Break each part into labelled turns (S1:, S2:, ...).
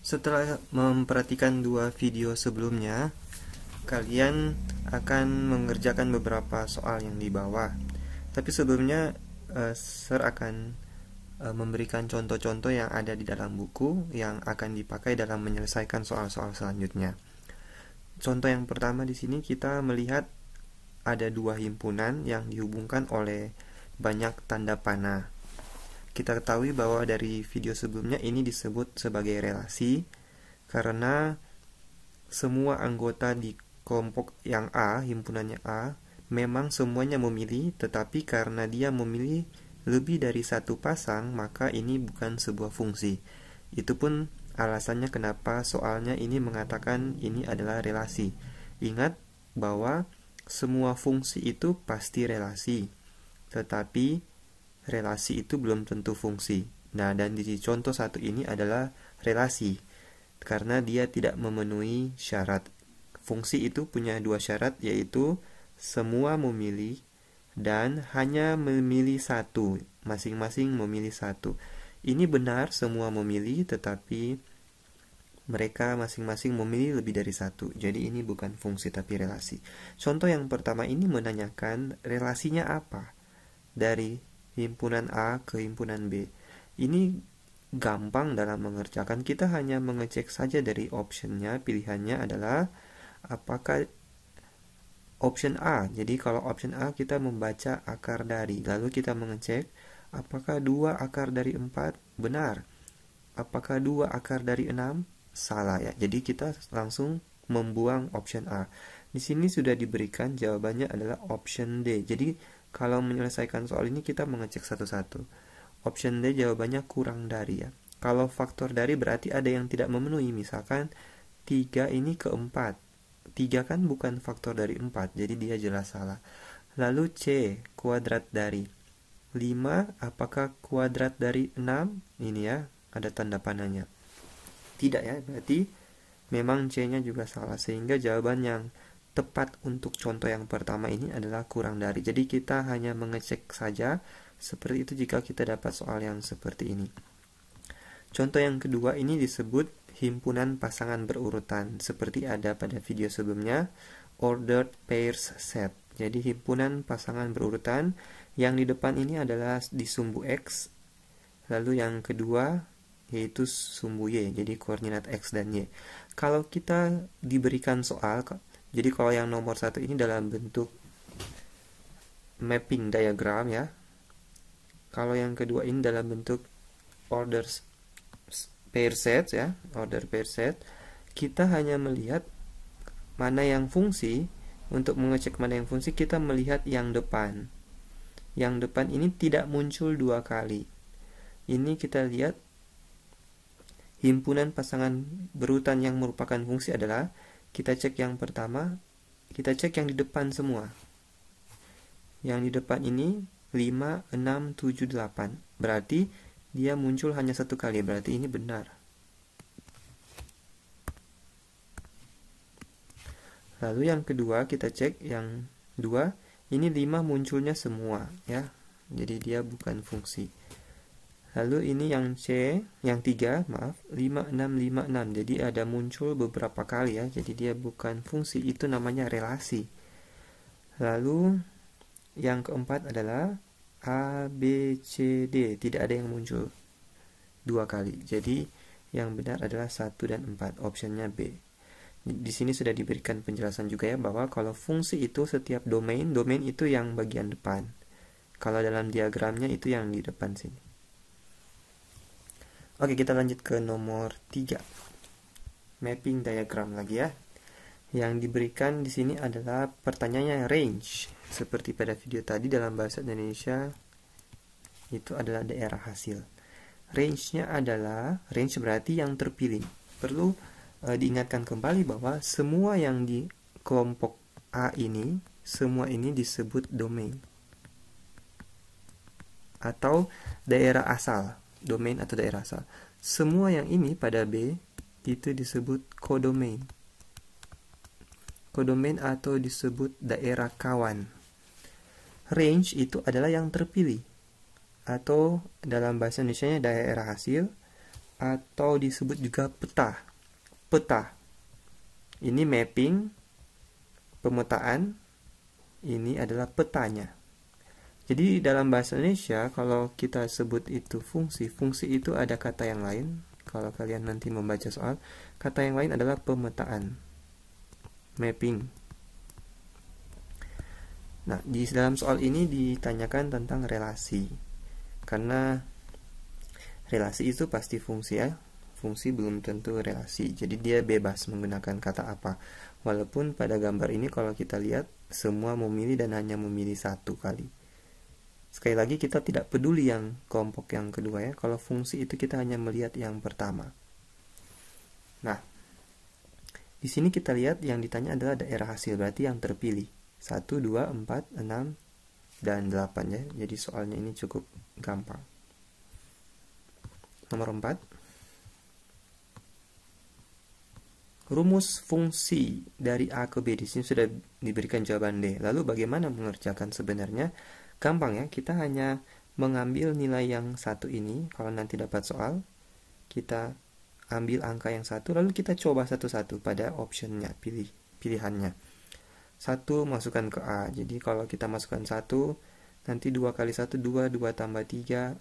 S1: Setelah memperhatikan dua video sebelumnya, kalian akan mengerjakan beberapa soal yang di bawah. Tapi sebelumnya, Sir akan memberikan contoh-contoh yang ada di dalam buku yang akan dipakai dalam menyelesaikan soal-soal selanjutnya. Contoh yang pertama di sini kita melihat ada dua himpunan yang dihubungkan oleh banyak tanda panah. Kita ketahui bahwa dari video sebelumnya ini disebut sebagai relasi karena semua anggota di kelompok yang A, himpunannya A, memang semuanya memilih, tetapi karena dia memilih lebih dari satu pasang, maka ini bukan sebuah fungsi. Itu pun alasannya kenapa soalnya ini mengatakan ini adalah relasi. Ingat bahwa semua fungsi itu pasti relasi, tetapi relasi itu belum tentu fungsi. Nah, dan di contoh satu ini adalah relasi, karena dia tidak memenuhi syarat. Fungsi itu punya dua syarat, yaitu semua memilih dan hanya memilih satu, masing-masing memilih satu. Ini benar semua memilih, tetapi mereka masing-masing memilih lebih dari satu. Jadi ini bukan fungsi tapi relasi. Contoh yang pertama ini menanyakan relasinya apa dari himpunan A ke himpunan B. Ini gampang dalam mengerjakan. Kita hanya mengecek saja dari optionnya. Pilihannya adalah apakah option A. Jadi kalau option A kita membaca akar dari. Lalu kita mengecek apakah 2 akar dari 4 benar. Apakah 2 akar dari 6 salah ya. Jadi kita langsung membuang option A. Di sini sudah diberikan jawabannya adalah option D. Jadi kalau menyelesaikan soal ini kita mengecek satu-satu. Option D jawabannya kurang dari ya. Kalau faktor dari berarti ada yang tidak memenuhi. Misalkan 3 ini ke 4. 3 kan bukan faktor dari 4, jadi dia jelas salah. Lalu C, kuadrat dari 5, apakah kuadrat dari 6? Ini ya, ada tanda panahnya. Tidak ya, berarti memang C-nya juga salah. Sehingga jawaban yang tepat untuk contoh yang pertama ini adalah kurang dari. Jadi kita hanya mengecek saja seperti itu jika kita dapat soal yang seperti ini. Contoh yang kedua ini disebut himpunan pasangan berurutan. Seperti ada pada video sebelumnya, ordered pairs set. Jadi himpunan pasangan berurutan yang di depan ini adalah di sumbu X. Lalu yang kedua yaitu sumbu Y, jadi koordinat X dan Y. Kalau kita diberikan soal, jadi kalau yang nomor satu ini dalam bentuk mapping diagram ya. Kalau yang kedua ini dalam bentuk order pair set ya, order pair set, kita hanya melihat mana yang fungsi. Untuk mengecek mana yang fungsi, kita melihat yang depan. Yang depan ini tidak muncul 2 kali. Ini kita lihat himpunan pasangan berurutan yang merupakan fungsi adalah, kita cek yang pertama, kita cek yang di depan semua. Yang di depan ini 5, 6, 7, 8. Berarti dia muncul hanya 1 kali, berarti ini benar. Lalu yang kedua kita cek yang 2, ini 5 munculnya semua ya. Jadi dia bukan fungsi. Lalu ini yang C, yang 3, maaf, 5, 6, 5, 6. Jadi ada muncul beberapa kali ya. Jadi dia bukan fungsi, itu namanya relasi. Lalu yang keempat adalah A, B, C, D. Tidak ada yang muncul 2 kali. Jadi yang benar adalah 1 dan 4. Optionnya B. Di sini sudah diberikan penjelasan juga ya, bahwa kalau fungsi itu setiap domain itu yang bagian depan. Kalau dalam diagramnya itu yang di depan sini. Oke, kita lanjut ke nomor 3. Mapping diagram lagi ya. Yang diberikan di sini adalah pertanyaannya range. Seperti pada video tadi dalam bahasa Indonesia itu adalah daerah hasil. Range-nya adalah, range berarti yang terpilih. Perlu diingatkan kembali bahwa semua yang di kelompok A ini, semua ini disebut domain atau daerah asal. Domain atau daerah asal. Semua yang ini pada B itu disebut kodomain. Kodomain atau disebut daerah kawan. Range itu adalah yang terpilih, atau dalam bahasa Indonesianya daerah hasil. atau disebut juga peta. Peta. Ini mapping, pemetaan, ini adalah petanya. Jadi dalam bahasa Indonesia, kalau kita sebut itu fungsi, fungsi itu ada kata yang lain. Kalau kalian nanti membaca soal, kata yang lain adalah pemetaan, mapping. Nah, di dalam soal ini ditanyakan tentang relasi. Karena relasi itu pasti fungsi ya. Fungsi belum tentu relasi. Jadi dia bebas menggunakan kata apa. Walaupun pada gambar ini kalau kita lihat semua memilih dan hanya memilih satu kali. Sekali lagi kita tidak peduli yang kelompok yang kedua ya. Kalau fungsi itu kita hanya melihat yang pertama. Nah, di sini kita lihat yang ditanya adalah daerah hasil, berarti yang terpilih. 1, 2, 4, 6, dan 8 ya. Jadi soalnya ini cukup gampang. Nomor 4. Rumus fungsi dari A ke B, di sini sudah diberikan jawaban D. Lalu bagaimana mengerjakan sebenarnya? Gampang ya, kita hanya mengambil nilai yang satu ini. Kalau nanti dapat soal, kita ambil angka yang satu, lalu kita coba satu-satu pada optionnya, pilihannya. 1 masukkan ke A. Jadi kalau kita masukkan 1, nanti 2 kali 1, 2, 2 tambah 3,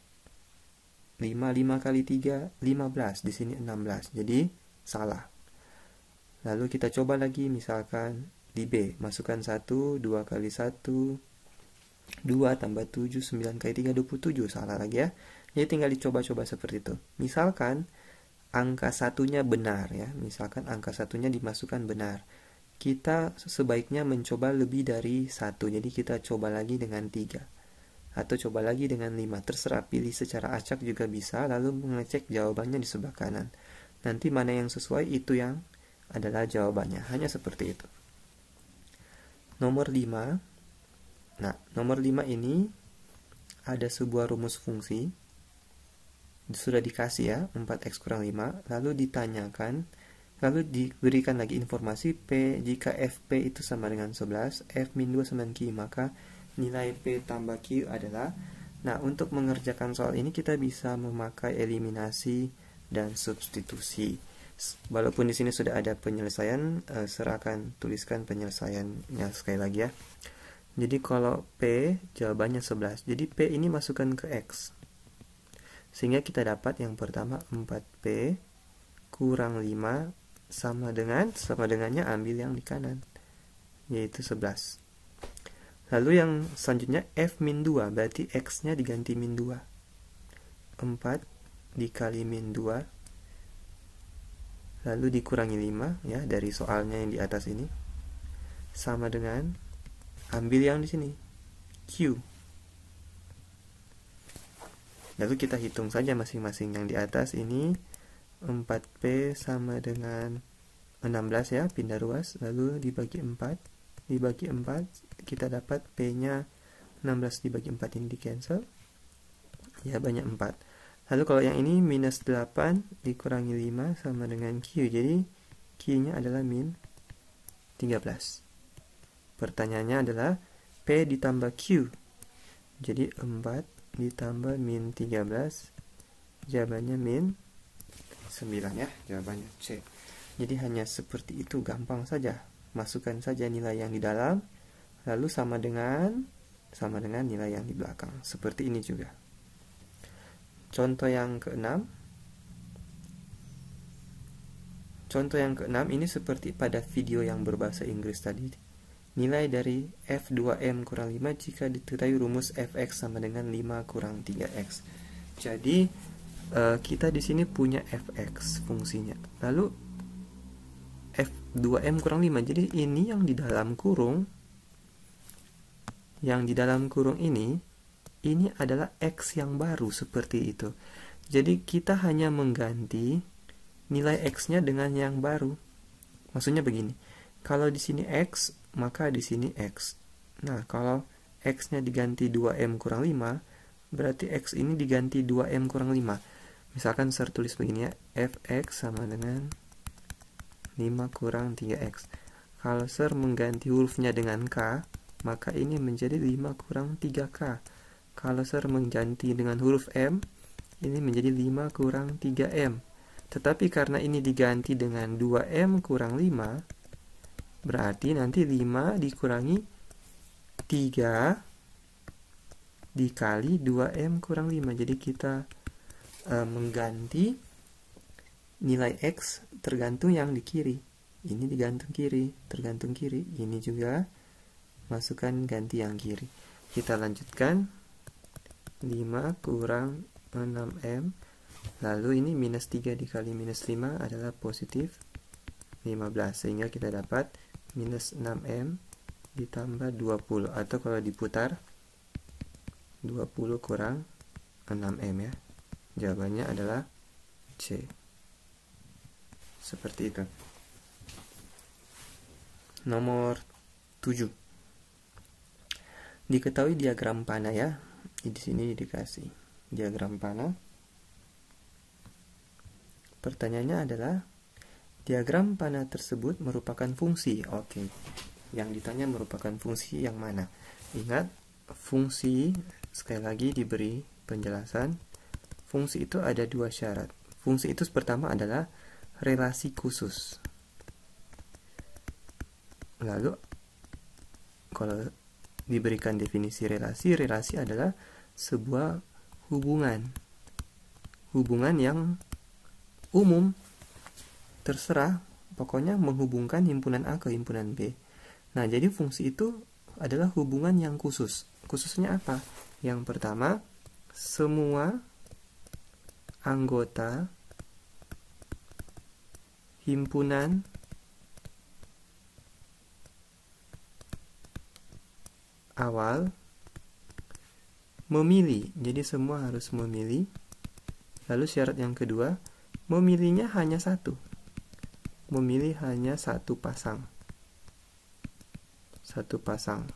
S1: 5, 5 kali 3, 15. Di sini 16. Jadi salah. Lalu kita coba lagi, misalkan di B, masukkan 1, 2 kali 1, 2 tambah 7, 9 kali 3, 27, salah lagi ya. Jadi tinggal dicoba-coba seperti itu. Misalkan angka satunya benar ya, misalkan angka satunya dimasukkan benar. Kita sebaiknya mencoba lebih dari 1, jadi kita coba lagi dengan 3. Atau coba lagi dengan 5, terserah, pilih secara acak juga bisa, lalu mengecek jawabannya di sebelah kanan. Nanti mana yang sesuai, itu yang adalah jawabannya, hanya seperti itu. Nomor 5. Nah, nomor 5 ini ada sebuah rumus fungsi. Sudah dikasih ya, 4x kurang 5, lalu ditanyakan, lalu diberikan lagi informasi P, jika FP itu sama dengan 11, F min 2 sama dengan Q, maka nilai P tambah Q adalah. Nah, untuk mengerjakan soal ini kita bisa memakai eliminasi dan substitusi. Walaupun di sini sudah ada penyelesaian, saya akan tuliskan penyelesaiannya sekali lagi ya. Jadi kalau P jawabannya 11. Jadi P ini masukkan ke X. Sehingga kita dapat yang pertama 4P kurang 5 sama dengannya ambil yang di kanan, yaitu 11. Lalu yang selanjutnya F min 2, berarti X-nya diganti min 2. 4 dikali min 2 lalu dikurangi 5 ya dari soalnya yang di atas ini, sama dengan ambil yang di sini Q. Lalu kita hitung saja masing-masing. Yang di atas ini 4P sama dengan 16 ya, pindah ruas, lalu dibagi 4 kita dapat P-nya 16 dibagi 4 ini di cancel ya, banyak 4. Lalu kalau yang ini minus 8 dikurangi 5 sama dengan Q. Jadi Q-nya adalah min 13. Pertanyaannya adalah P ditambah Q. Jadi 4 ditambah min 13. Jawabannya min 9 ya, jawabannya C. Jadi hanya seperti itu, gampang saja. Masukkan saja nilai yang di dalam, lalu sama dengan nilai yang di belakang. Seperti ini juga. Contoh yang ke-6. Contoh yang ke-6 ini seperti pada video yang berbahasa Inggris tadi. Nilai dari F2M kurang 5 jika diketahui rumus Fx sama dengan 5 kurang 3x. Jadi kita di sini punya Fx fungsinya. Lalu F2M kurang 5. Jadi ini yang di dalam kurung. Yang di dalam kurung ini adalah X yang baru, seperti itu. Jadi kita hanya mengganti nilai X-nya dengan yang baru. Maksudnya begini, kalau di sini X, maka di sini X. Nah, kalau X-nya diganti 2M kurang 5, berarti X ini diganti 2M kurang 5. Misalkan saya tulis begini ya, Fx sama dengan 5 kurang 3x. Kalau saya mengganti hurufnya dengan K, maka ini menjadi 5 kurang 3K. Kalau saya mengganti dengan huruf M, ini menjadi 5 kurang 3M. Tetapi karena ini diganti dengan 2M kurang 5, berarti nanti 5 dikurangi 3 dikali 2M kurang 5. Jadi kita mengganti nilai X tergantung yang di kiri. Ini digantung kiri, tergantung kiri. Ini juga masukkan ganti yang kiri. Kita lanjutkan. 5 kurang 6M. Lalu ini minus 3 dikali minus 5 adalah positif 15. Sehingga kita dapat minus 6M ditambah 20. Atau kalau diputar 20 kurang 6M ya. Jawabannya adalah C. Seperti itu. Nomor 7. Diketahui diagram panah ya. Di sini dikasih diagram panah. Pertanyaannya adalah diagram panah tersebut merupakan fungsi. Oke. Yang ditanya merupakan fungsi yang mana? Ingat, fungsi sekali lagi diberi penjelasan. Fungsi itu ada 2 syarat. Fungsi itu pertama adalah relasi khusus. Lalu kalau diberikan definisi relasi, relasi adalah sebuah hubungan yang umum, terserah, pokoknya menghubungkan himpunan A ke himpunan B. Nah, jadi fungsi itu adalah hubungan yang khusus. Khususnya apa? Yang pertama, semua anggota himpunan awal memilih. Jadi semua harus memilih. Lalu syarat yang kedua, memilihnya hanya satu. Memilih hanya satu pasang. Satu pasang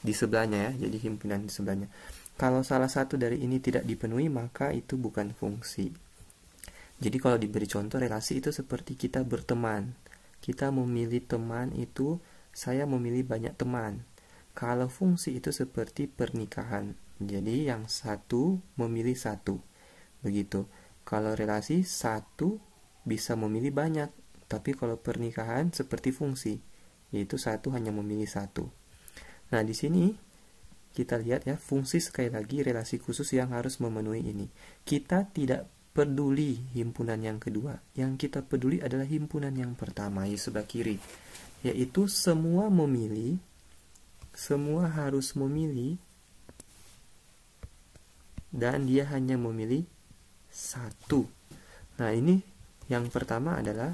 S1: di sebelahnya ya, jadi himpunan di sebelahnya. Kalau salah satu dari ini tidak dipenuhi, maka itu bukan fungsi. Jadi kalau diberi contoh, relasi itu seperti kita berteman. Kita memilih teman itu, saya memilih banyak teman. Kalau fungsi itu seperti pernikahan. Jadi yang satu memilih satu. Begitu. Kalau relasi, satu bisa memilih banyak. Tapi kalau pernikahan seperti fungsi, yaitu satu hanya memilih satu. Nah, di sini kita lihat ya, fungsi sekali lagi relasi khusus yang harus memenuhi ini. Kita tidak peduli himpunan yang kedua. Yang kita peduli adalah himpunan yang pertama, di sebelah kiri. Yaitu semua memilih, semua harus memilih, dan dia hanya memilih satu. Nah, ini yang pertama adalah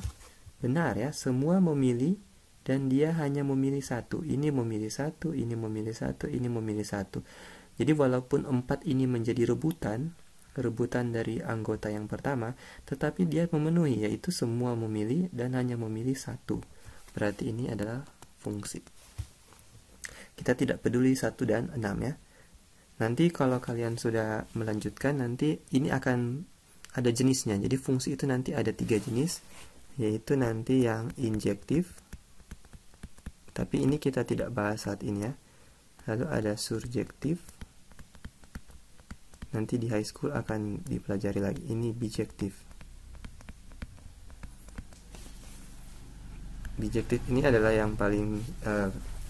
S1: benar ya, semua memilih dan dia hanya memilih satu. Ini memilih satu, ini memilih satu, ini memilih satu. Jadi walaupun 4 ini menjadi rebutan dari anggota yang pertama, tetapi dia memenuhi, yaitu semua memilih dan hanya memilih satu. Berarti ini adalah fungsi. Kita tidak peduli 1 dan 6 ya. Nanti kalau kalian sudah melanjutkan, nanti ini akan ada jenisnya. Jadi fungsi itu nanti ada 3 jenis, yaitu nanti yang injektif. Tapi ini kita tidak bahas saat ini ya. Lalu ada surjektif. Nanti di high school akan dipelajari lagi. Ini bijektif. Bijektif ini adalah yang paling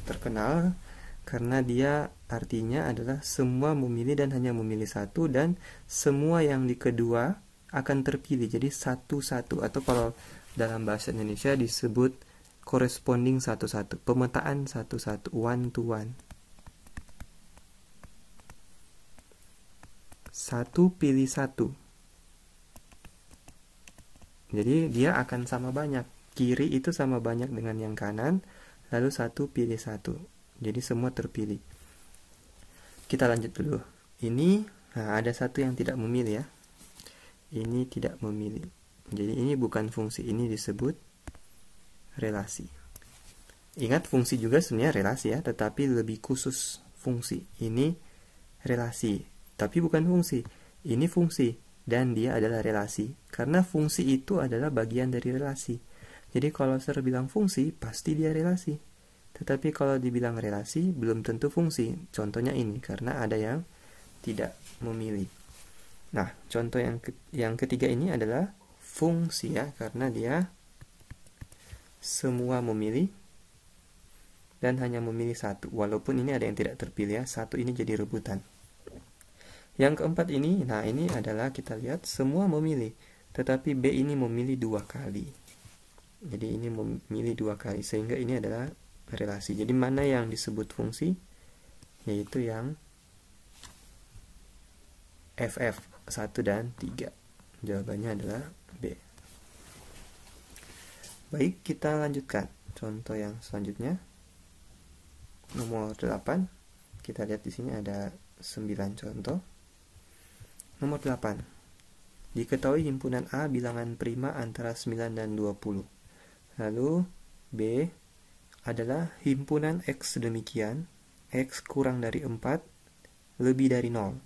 S1: terkenal karena dia artinya adalah semua memilih dan hanya memilih satu, dan semua yang di kedua akan terpilih. Jadi satu-satu, atau kalau dalam bahasa Indonesia disebut corresponding satu-satu, pemetaan satu-satu, one to one. Satu pilih satu. Jadi dia akan sama banyak. Kiri itu sama banyak dengan yang kanan, lalu satu pilih satu. Jadi semua terpilih. Kita lanjut dulu. Ini, nah ada satu yang tidak memilih ya. Ini tidak memilih. Jadi ini bukan fungsi, ini disebut relasi. Ingat, fungsi juga sebenarnya relasi ya, tetapi lebih khusus fungsi. Ini relasi, tapi bukan fungsi. Ini fungsi, dan dia adalah relasi. Karena fungsi itu adalah bagian dari relasi. Jadi kalau saya bilang fungsi, pasti dia relasi. Tetapi kalau dibilang relasi, belum tentu fungsi. Contohnya ini, karena ada yang tidak memilih. Nah, contoh yang ketiga ini adalah fungsi ya, karena dia semua memilih dan hanya memilih satu, walaupun ini ada yang tidak terpilih ya, satu ini jadi rebutan. Yang keempat ini, nah ini adalah kita lihat semua memilih, tetapi B ini memilih 2 kali. Jadi ini memilih 2 kali, sehingga ini adalah relasi. Jadi mana yang disebut fungsi? Yaitu yang FF 1 dan 3. Jawabannya adalah B. Baik, kita lanjutkan. Contoh yang selanjutnya. Nomor 8. Kita lihat di sini ada 9 contoh. Nomor 8. Diketahui himpunan A bilangan prima antara 9 dan 20. Lalu B adalah himpunan X sedemikian, X kurang dari 4, lebih dari 0.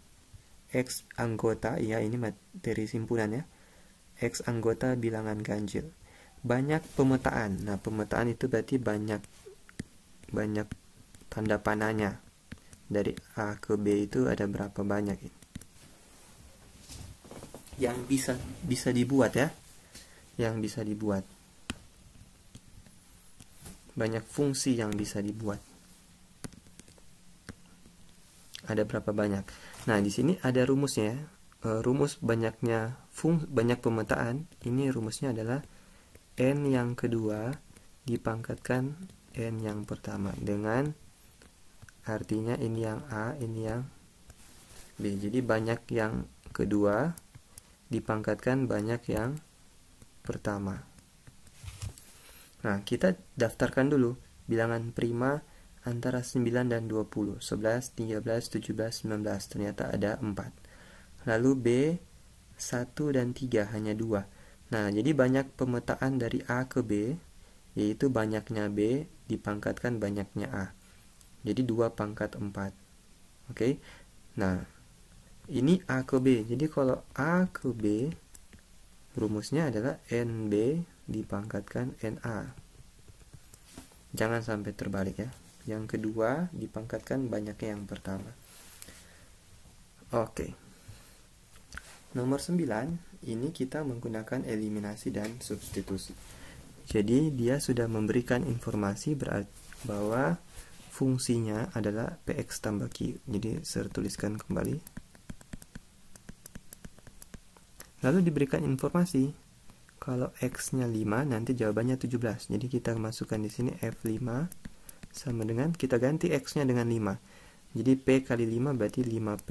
S1: X anggota, ya ini materi simpulan ya. X anggota bilangan ganjil. Banyak pemetaan. Nah, pemetaan itu berarti banyak tanda panahnya. Dari A ke B itu ada berapa banyak ini? Yang bisa dibuat ya, yang bisa dibuat, banyak fungsi yang bisa dibuat. Ada berapa banyak? Nah, di sini ada rumusnya. Rumus banyak pemetaan. Ini rumusnya adalah n yang kedua dipangkatkan n yang pertama, dengan artinya ini yang A, ini yang B. Jadi banyak yang kedua dipangkatkan banyak yang pertama. Nah, kita daftarkan dulu bilangan prima antara 9 dan 20. 11, 13, 17, 19. Ternyata ada 4. Lalu B, 1 dan 3, hanya 2. Nah, jadi banyak pemetaan dari A ke B, yaitu banyaknya B dipangkatkan banyaknya A. Jadi 2 pangkat 4. Oke. Nah, ini A ke B. Jadi kalau A ke B, rumusnya adalah NB dipangkatkan NA. Jangan sampai terbalik ya. Yang kedua dipangkatkan banyaknya yang pertama. Oke. Nomor 9, ini kita menggunakan eliminasi dan substitusi. Jadi dia sudah memberikan informasi bahwa fungsinya adalah PX tambah Q. Jadi saya tuliskan kembali. Lalu diberikan informasi kalau X-nya 5, nanti jawabannya 17. Jadi kita masukkan di sini F5 sama dengan, kita ganti X-nya dengan 5. Jadi P kali 5 berarti 5P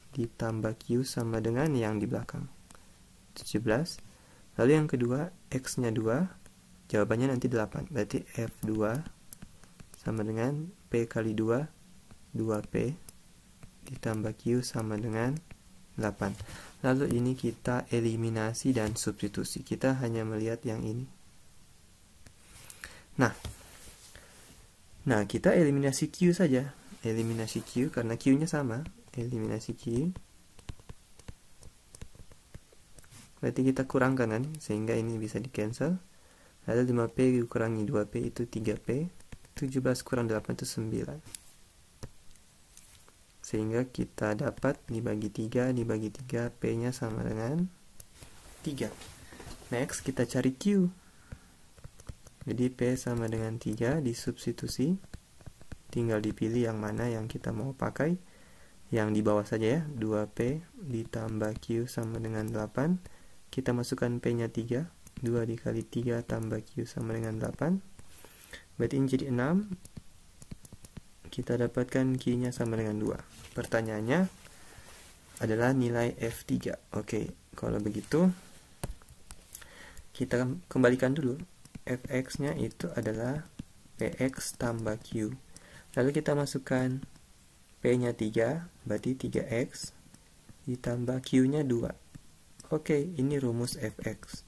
S1: ditambah Q sama dengan yang di belakang, 17. Lalu yang kedua, X-nya 2, jawabannya nanti 8. Berarti F2 sama dengan P kali 2, 2P ditambah Q sama dengan 8. Lalu ini kita eliminasi dan substitusi. Kita hanya melihat yang ini. Nah kita eliminasi Q saja. Eliminasi Q karena Q-nya sama. Eliminasi Q. Berarti kita kurangkan kan, sehingga ini bisa di cancel. Lalu 5P dikurangi 2P itu 3P. 17 kurang 8 itu 9. Sehingga kita dapat dibagi 3 P nya sama dengan 3. Next kita cari Q. Jadi P sama dengan 3 disubstitusi. Tinggal dipilih yang mana yang kita mau pakai. Yang di bawah saja ya, 2P ditambah Q sama dengan 8. Kita masukkan P nya 3. 2 dikali 3 tambah Q sama dengan 8. Berarti ini jadi 6. Kita dapatkan Q-nya sama dengan 2. Pertanyaannya adalah nilai F3. Oke, kalau begitu kita kembalikan dulu. Fx-nya itu adalah Px tambah Q. Lalu kita masukkan P-nya 3, berarti 3x ditambah Q-nya 2. Oke, ini rumus Fx.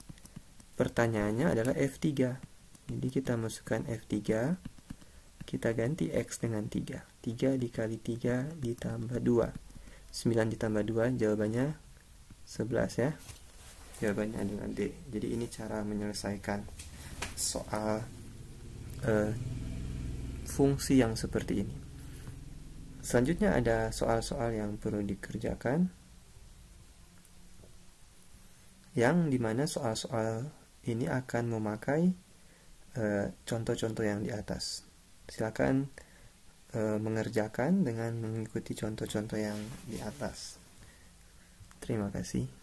S1: Pertanyaannya adalah F3. Jadi kita masukkan F3. Kita ganti X dengan 3. 3 dikali 3 ditambah 2. 9 ditambah 2, jawabannya 11 ya. Jawabannya adalah D. Jadi ini cara menyelesaikan soal fungsi yang seperti ini. Selanjutnya ada soal-soal yang perlu dikerjakan. yang dimana soal-soal ini akan memakai contoh-contoh yang di atas. Silakan mengerjakan dengan mengikuti contoh-contoh yang di atas. Terima kasih.